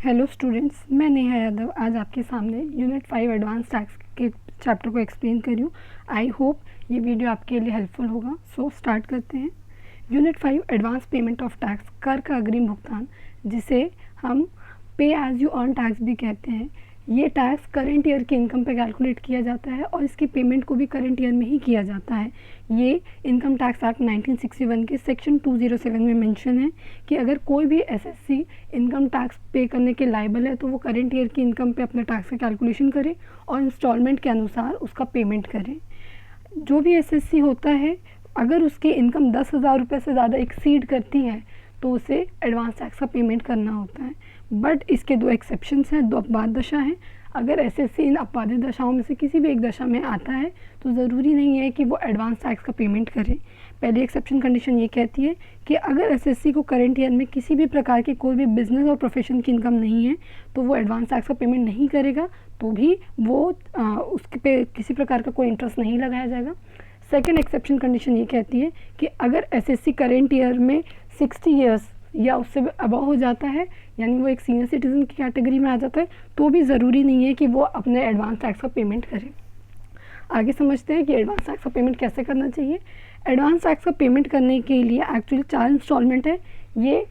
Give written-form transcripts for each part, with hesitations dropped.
Hello students, मैं नेहा यादव आज आपके सामने यूनिट 5 एडवांस टैक्स के चैप्टर को एक्सप्लेन कर रही हूँ। आई होप ये वीडियो आपके लिए हेल्पफुल होगा। सो स्टार्ट करते हैं। Unit 5 advance payment of tax, कर का अग्रिम भुगतान, जिसे हम पे एज यू अर्न टैक्स भी कहते हैं। ये टैक्स करेंट ईयर की इनकम पे कैलकुलेट किया जाता है और इसकी पेमेंट को भी करेंट ईयर में ही किया जाता है। ये इनकम टैक्स एक्ट 1961 के सेक्शन 207 में मेंशन है कि अगर कोई भी एसएससी इनकम टैक्स पे करने के लायबल है तो वो करेंट ईयर की इनकम पे अपने टैक्स का कैलकुलेशन करे और इंस्टॉलमेंट के अनुसार उसका पेमेंट करे। जो भी एसएससी होता है, अगर उसकी इनकम 10,000 रुपये से ज़्यादा एक्सीड करती है तो उसे एडवांस टैक्स का पेमेंट करना होता है। बट इसके दो एक्सेप्शंस हैं, दो अपवाद दशा हैं। अगर एसएससी इन अपवादित दशाओं में से किसी भी एक दशा में आता है तो ज़रूरी नहीं है कि वो एडवांस टैक्स का पेमेंट करे। पहली एक्सेप्शन कंडीशन ये कहती है कि अगर एसएससी को करंट ईयर में किसी भी प्रकार की कोई भी बिजनेस और प्रोफेशन की इनकम नहीं है तो वो एडवांस टैक्स का पेमेंट नहीं करेगा, तो भी वो उसके पे किसी प्रकार का कोई इंटरेस्ट नहीं लगाया जाएगा। सेकेंड एक्सेप्शन कंडीशन ये कहती है कि अगर एसएससी करेंट ईयर में 60 ईयर्स या उससे अबव हो जाता है, यानी वो एक सीनियर सिटीज़न की कैटेगरी में आ जाता है, तो भी ज़रूरी नहीं है कि वो अपने एडवांस टैक्स का पेमेंट करे। आगे समझते हैं कि एडवांस टैक्स का पेमेंट कैसे करना चाहिए। एडवांस टैक्स का पेमेंट करने के लिए एक्चुअली 4 इंस्टॉलमेंट है। ये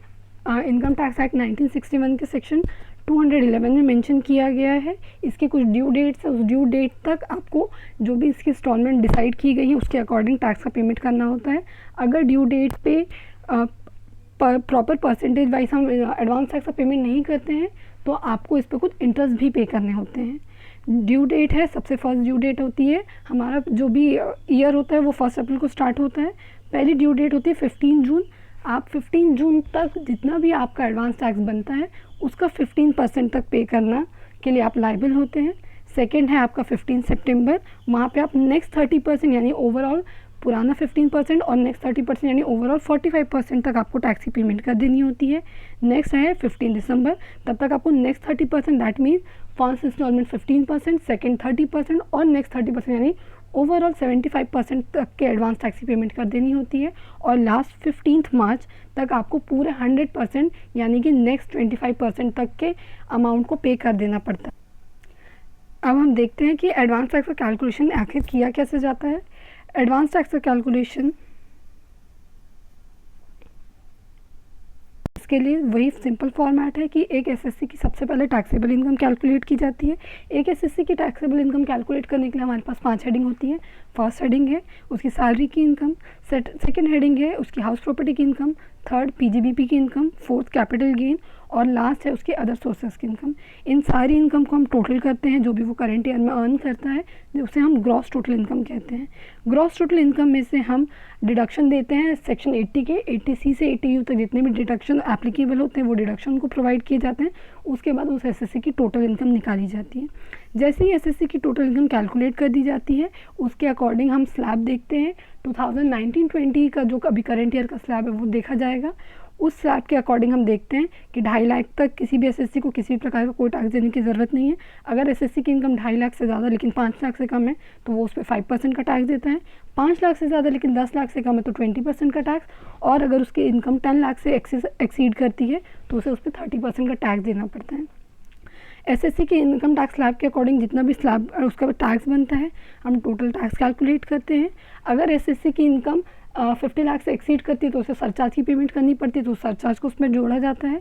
इनकम टैक्स एक्ट 1961 के सेक्शन 211 में मेंशन किया गया है। इसके कुछ ड्यू डेट्स है, उस ड्यू डेट तक आपको जो भी इसकी इंस्टॉलमेंट डिसाइड की गई है उसके अकॉर्डिंग टैक्स का पेमेंट करना होता है। अगर ड्यू डेट पे प्रॉपर परसेंटेज वाइज हम एडवांस टैक्स का पेमेंट नहीं करते हैं तो आपको इस पर कुछ इंटरेस्ट भी पे करने होते हैं। ड्यू डेट है, सबसे फर्स्ट ड्यू डेट होती है, हमारा जो भी ईयर होता है वो 1 अप्रैल को स्टार्ट होता है। पहली ड्यू डेट होती है 15 जून। आप 15 जून तक जितना भी आपका एडवांस टैक्स बनता है उसका 15% तक पे करना के लिए आप लायबल होते हैं। सेकेंड है आपका 15 सितंबर, वहाँ पे आप नेक्स्ट 30% यानी ओवरऑल पुराना 15% और नेक्स्ट 30% यानी ओवरऑल 45% तक आपको टैक्स की पेमेंट कर देनी होती है। नेक्स्ट है 15 दिसंबर, तब तक आपको next 30% that means first instalment 15%, second 30% और नेक्स्ट 30% यानी ओवरऑल 75% तक के एडवांस टैक्स की पेमेंट कर देनी होती है। और लास्ट 15 मार्च तक आपको पूरे 100% यानी कि नेक्स्ट 25% तक के अमाउंट को पे कर देना पड़ता है। अब हम देखते हैं कि एडवांस टैक्स का कैलकुलेशन आखिर किया कैसे जाता है। एडवांस टैक्स का कैलकुलेशन इसके लिए वही सिंपल फॉर्मेट है कि एक एसएससी की सबसे पहले टैक्सेबल इनकम कैलकुलेट की जाती है। एक एसएससी की टैक्सेबल इनकम कैलकुलेट करने के लिए हमारे पास 5 हेडिंग होती है। फर्स्ट हेडिंग है उसकी सैलरी की इनकम, सेकेंड हेडिंग है उसकी हाउस प्रॉपर्टी की इनकम, थर्ड पीजीबीपी की इनकम, फोर्थ कैपिटल गेन और लास्ट है उसकी अदर सोर्सेज की इनकम। इन सारी इनकम को हम टोटल करते हैं, जो भी वो करंट ईयर में अर्न करता है उसे हम ग्रॉस टोटल इनकम कहते हैं। ग्रॉस टोटल इनकम में से हम डिडक्शन देते हैं सेक्शन 80 के 80C से 80U तक जितने भी डिडक्शन एप्लीकेबल होते हैं वो डिडक्शन को प्रोवाइड किए जाते हैं। उसके बाद उस एसएससी की टोटल इनकम निकाली जाती है। जैसे ही एसएससी की टोटल इनकम कैलकुलेट कर दी जाती है उसके अकॉर्डिंग हम स्लैब देखते हैं। 2019-20 का जो अभी करंट ईयर का स्लैब है वो देखा जाएगा। उस स्लैब के अकॉर्डिंग हम देखते हैं कि 2.5 लाख तक किसी भी एसएससी को किसी भी प्रकार का कोई टैक्स देने की ज़रूरत नहीं है। अगर एसएससी की इनकम 2.5 लाख से ज़्यादा लेकिन 5 लाख से कम है तो वो उस पर 5% का टैक्स देता है। 5 लाख से ज़्यादा लेकिन 10 लाख से कम है तो 20% का टैक्स, और अगर उसकी इनकम 10 लाख से एक्सीड करती है तो उसे उस पर 30% का टैक्स देना पड़ता है। एसएससी के इनकम टैक्स स्लैब के अकॉर्डिंग जितना भी स्लैब उसका टैक्स बनता है हम टोटल टैक्स कैलकुलेट करते हैं। अगर एसएससी की इनकम 50 लाख से एक्सीड करती है तो उसे सरचार्ज की पेमेंट करनी पड़ती है, तो सरचार्ज को उसमें जोड़ा जाता है।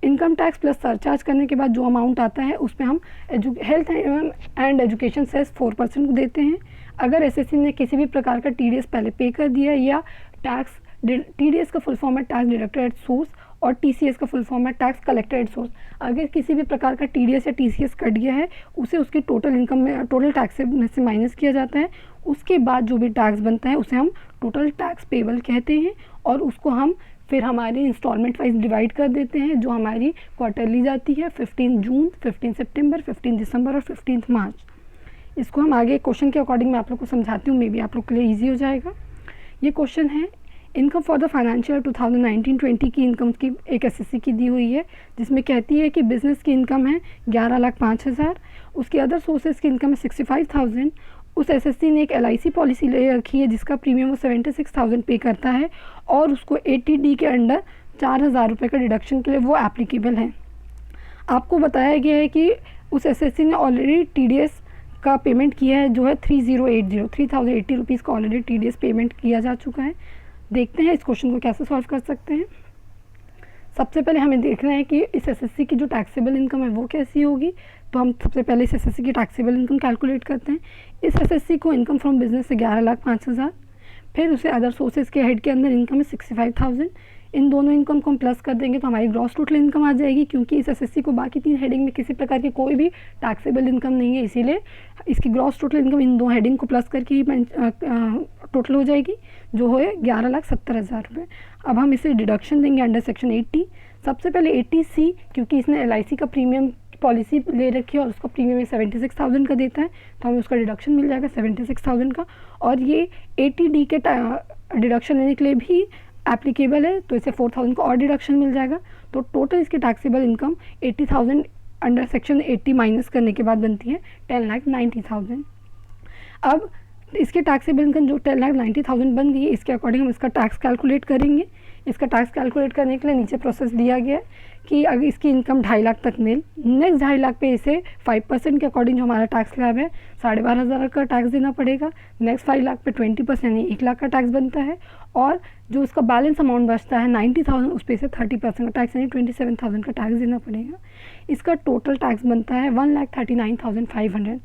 इनकम टैक्स प्लस सरचार्ज करने के बाद जो अमाउंट आता है उसमें हम हेल्थ एंड एजुकेशन सेस 4% को देते हैं। अगर एसएससी ने किसी भी प्रकार का टीडीएस पहले पे कर दिया या टैक्स, टीडीएस का फुल फॉर्म है टैक्स डिडक्टेड एट सोर्स और टीसीएस का फुल फॉर्म है टैक्स कलेक्टेड एट सोर्स, अगर किसी भी प्रकार का टीडीएस या टीसीएस कट गया है उसे उसकी टोटल इनकम में टोटल टैक्स में से माइनस किया जाता है। उसके बाद जो भी टैक्स बनता है उसे हम टोटल टैक्स पेबल कहते हैं और उसको हम फिर हमारी इंस्टॉलमेंट वाइज डिवाइड कर देते हैं, जो हमारी क्वार्टरली जाती है 15 जून, 15 सितंबर, 15 दिसंबर और 15 मार्च। इसको हम आगे क्वेश्चन के अकॉर्डिंग मैं आप लोग को समझाती हूँ, मे बी आप लोग के लिए ईजी हो जाएगा। ये क्वेश्चन है इनकम फॉर द फाइनेंशियल 2019-20 की इनकम की एक एसएससी की दी हुई है, जिसमें कहती है कि बिजनेस की इनकम है 11,05,000, उसकी अदर सोर्सेज की इनकम है 65,000। उस एसएससी ने एक एलआईसी पॉलिसी ले रखी है जिसका प्रीमियम वो 76,000 पे करता है और उसको 80D के अंडर 4,000 रुपये का डिडक्शन के लिए वो एप्लीकेबल है। आपको बताया गया है कि उस एसएससी ने ऑलरेडी टीडीएस का पेमेंट किया है, जो है 3080 रुपीज़ का ऑलरेडी टीडीएस पेमेंट किया जा चुका है। देखते हैं इस क्वेश्चन को कैसे सॉल्व कर सकते हैं। सबसे पहले हमें देखना है कि इस एसएससी की जो टैक्सेबल इनकम है वो कैसी होगी। तो हम सबसे पहले इस एसएससी की टैक्सेबल इनकम कैलकुलेट करते हैं। इस एसएससी को इनकम फ्रॉम बिजनेस से 11,05,000, फिर उसे अदर सोर्सेज के हेड के अंदर इनकम है 65,000। इन दोनों इनकम को हम प्लस कर देंगे तो हमारी ग्रॉस टोटल इनकम आ जाएगी। क्योंकि इस एसएससी को बाकी 3 हेडिंग में किसी प्रकार की कोई भी टैक्सेबल इनकम नहीं है, इसीलिए इसकी gross total income in 2 heading को प्लस करके ही टोटल हो जाएगी, जो है 11,70,000 रुपये। अब हम इसे डिडक्शन देंगे अंडर सेक्शन 80। सबसे पहले 80C, क्योंकि इसने LIC का प्रीमियम पॉलिसी ले रखी है और उसका प्रीमियम 76,000 का देता है, तो हमें उसका डिडक्शन मिल जाएगा 76,000 का। और ये 80D के डिडक्शन लेने के लिए भी एप्लीकेबल है, तो इसे 4,000 का और डिडक्शन मिल जाएगा। तो टोटल इसकी taxable income 80,000 under section 80 minus करने के बाद बनती है 10,90,000। अब इसकी टैक्सेबल इनकम जो 10,90,000 बन गई है, इसके अकॉर्डिंग हम इसका टैक्स कैलकुलेट करेंगे। इसका टैक्स कैलकुलेट करने के लिए नीचे प्रोसेस दिया गया है कि अगर इसकी इनकम 2.5 लाख तक नील, नेक्स्ट 2.5 लाख पे इसे 5% के अकॉर्डिंग जो हमारा टैक्स स्लैब है 12,500 का टैक्स देना पड़ेगा। नेक्स्ट 5 लाख पे 20% यानी 1 लाख का टैक्स बनता है। और जो उसका बैलेंस अमाउंट बचता है 90,000, उस पर इसे 30% का टैक्स यानी 27,000 का टैक्स देना पड़ेगा। इसका टोटल टैक्स बनता है 1,39,500।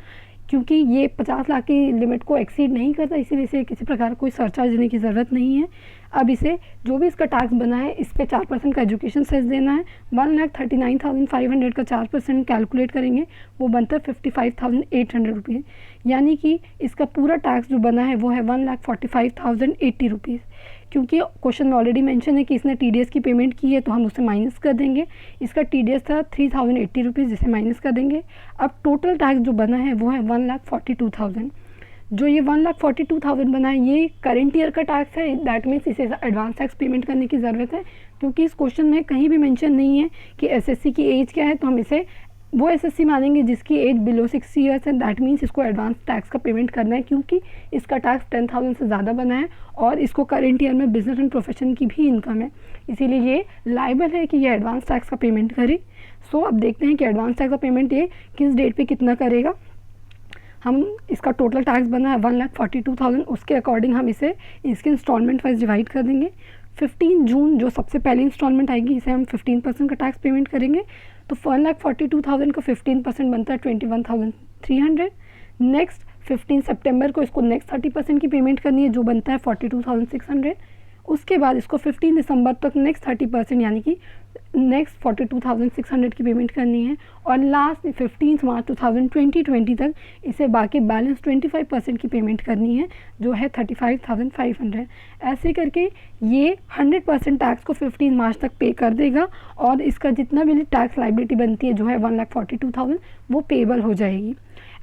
क्योंकि ये 50 लाख की लिमिट को एक्सीड नहीं करता, इसीलिए इसे किसी प्रकार कोई सरचार्ज देने की ज़रूरत नहीं है। अब इसे जो भी इसका टैक्स बना है इस पे 4% का एजुकेशन सेस देना है। 1,39,500 का 4% कैलकुलेट करेंगे, वो बनता है 55,800 रुपीज़। यानी कि इसका पूरा टैक्स जो बना है वो है 1,45,080 रुपीज़। क्योंकि क्वेश्चन में ऑलरेडी मेंशन है कि इसने टीडीएस की पेमेंट की है, तो हम उसे माइनस कर देंगे। इसका टीडीएस था 3,080 रुपीज़, जिसे माइनस कर देंगे। अब टोटल टैक्स जो बना है वो है 1,42,000। जो ये 1,42,000 बना है ये करेंट ईयर का टैक्स है। दैट मीन्स इसे एडवांस टैक्स पेमेंट करने की ज़रूरत है, क्योंकि इस क्वेश्चन में कहीं भी मेंशन नहीं है कि एसएससी की एज क्या है। तो हम इसे वो एसएससी मानेंगे जिसकी एज बिलो 60 ईयर्स है। दैट मीन्स इसको एडवांस टैक्स का पेमेंट करना है, क्योंकि इसका टैक्स 10,000 से ज़्यादा बना है और इसको करेंट ईयर में बिजनेस एंड प्रोफेशन की भी इनकम है, इसीलिए ये लायबल है कि ये एडवांस टैक्स का पेमेंट करे। सो अब देखते हैं कि एडवांस टैक्स का पेमेंट ये किस डेट पे कितना करेगा। हम इसका टोटल टैक्स बना है 1,42,000, उसके अकॉर्डिंग हम इसे इसके इंस्टॉलमेंट वाइज डिवाइड कर देंगे। 15 जून जो सबसे पहली इंस्टॉलमेंट आएगी, इसे हम 15% का टैक्स पेमेंट करेंगे। तो 1,42,000 का 15% बनता है 21,300। नेक्स्ट 15 सितंबर को इसको नेक्स्ट 30% की पेमेंट करनी है, जो बनता है 42,600। उसके बाद इसको 15 दिसंबर तक नेक्स्ट 30% यानी कि नेक्स्ट 42,600 की पेमेंट करनी है। और लास्ट 15 मार्च 2020 तक इसे बाकी बैलेंस 25% की पेमेंट करनी है, जो है 35,500। ऐसे करके ये 100% टैक्स को 15 मार्च तक पे कर देगा और इसका जितना भी टैक्स लाइबिलिटी बनती है, जो है 1,42,000, वो पेबल हो जाएगी।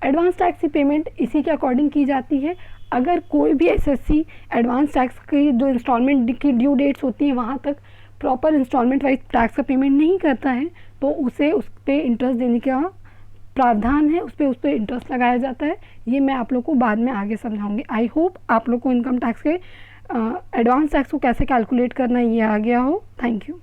एडवांस टैक्स की पेमेंट इसी के अकॉर्डिंग की जाती है। अगर कोई भी एसएससी एडवांस टैक्स की जो इंस्टॉलमेंट की ड्यू डेट्स होती हैं वहाँ तक प्रॉपर इंस्टॉलमेंट वाइज टैक्स का पेमेंट नहीं करता है, तो उसे उस पर इंटरेस्ट देने का प्रावधान है, उस पर इंटरेस्ट लगाया जाता है। ये मैं आप लोग को बाद में आगे समझाऊंगी। आई होप आप लोग को इनकम टैक्स के एडवांस टैक्स को कैसे कैलकुलेट करना ये आ गया हो। Thank you.